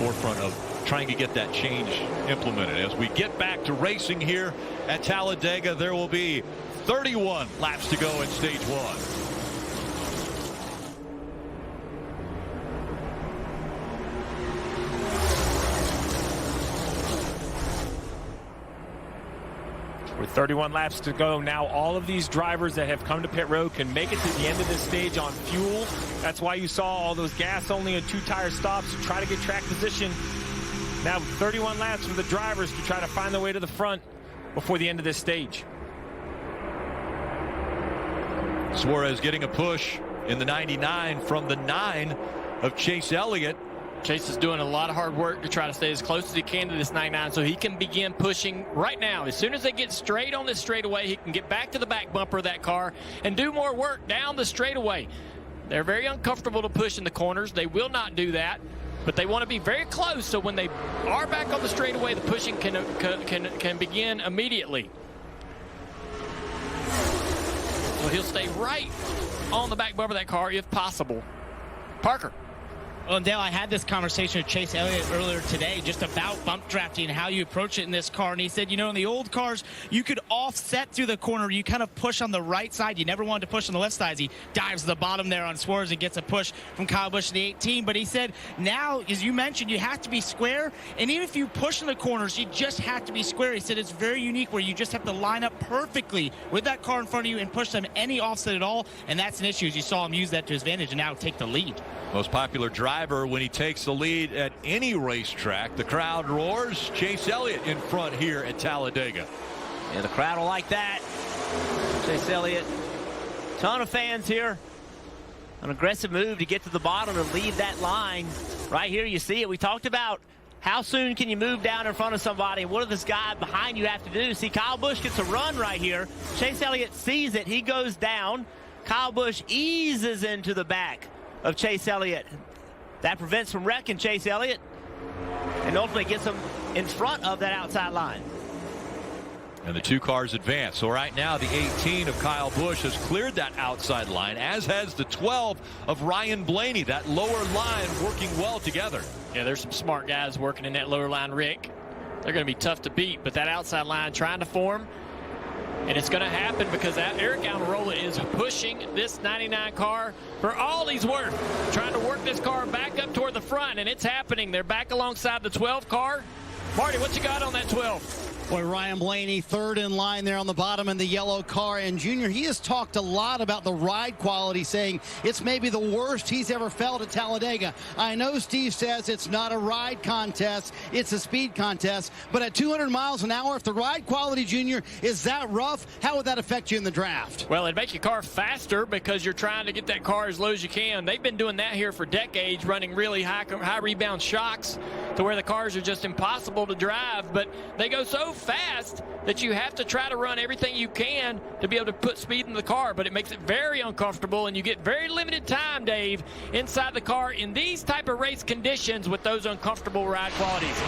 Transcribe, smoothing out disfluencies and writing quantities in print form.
forefront of trying to get that change implemented. As we get back to racing here at Talladega, there will be 31 laps to go in stage one. With 31 laps to go now, all of these drivers that have come to pit road can make it to the end of this stage on fuel. That's why you saw all those gas only and 2-tire stops to try to get track position. Now 31 laps for the drivers to try to find their way to the front before the end of this stage. Suarez getting a push in the 99 from the 9 of Chase Elliott. Chase is doing a lot of hard work to try to stay as close as he can to this 99 so he can begin pushing right now. As soon as they get straight on this straightaway, he can get back to the back bumper of that car and do more work down the straightaway. They're very uncomfortable to push in the corners. They will not do that, but they want to be very close so when they are back on the straightaway, the pushing can begin immediately. So he'll stay right on the back bumper of that car if possible. Parker. Well, and Dale, I had this conversation with Chase Elliott earlier today just about bump drafting and how you approach it in this car. And he said, you know, in the old cars, you could offset through the corner. You kind of push on the right side. You never wanted to push on the left side. He dives to the bottom there on Suarez and gets a push from Kyle Busch in the 18. But he said, now, as you mentioned, you have to be square. And even if you push in the corners, you just have to be square. He said it's very unique where you just have to line up perfectly with that car in front of you and push them any offset at all. And that's an issue, as you saw him use that to his advantage and now take the lead. Most popular driver when he takes the lead at any racetrack. The crowd roars. Chase Elliott in front here at Talladega. Yeah, the crowd will like that. Chase Elliott. Ton of fans here. An aggressive move to get to the bottom and lead that line. Right here you see it. We talked about how soon can you move down in front of somebody. What does this guy behind you have to do? See, Kyle Busch gets a run right here. Chase Elliott sees it. He goes down. Kyle Busch eases into the back of Chase Elliott. That prevents from wrecking Chase Elliott and ultimately gets him in front of that outside line. And the two cars advance. So right now the 18 of Kyle Busch has cleared that outside line, as has the 12 of Ryan Blaney. That lower line working well together. Yeah, there's some smart guys working in that lower line, Rick. They're going to be tough to beat, but that outside line trying to form. And it's going to happen because that Eric Almirola is pushing this 99 car for all he's worth, trying to work this car back up toward the front, and it's happening. They're back alongside the 12 car. Marty, what you got on that 12? Boy, Ryan Blaney, third in line there on the bottom in the yellow car. And Junior, he has talked a lot about the ride quality, saying it's maybe the worst he's ever felt at Talladega. I know Steve says it's not a ride contest, it's a speed contest. But at 200 miles an hour, if the ride quality, Junior, is that rough, how would that affect you in the draft? Well, it'd make your car faster because you're trying to get that car as low as you can. They've been doing that here for decades, running really high rebound shocks to where the cars are just impossible to drive. But they go so fast that you have to try to run everything you can to be able to put speed in the car, but it makes it very uncomfortable, and you get very limited time, Dave, inside the car in these type of race conditions with those uncomfortable ride qualities.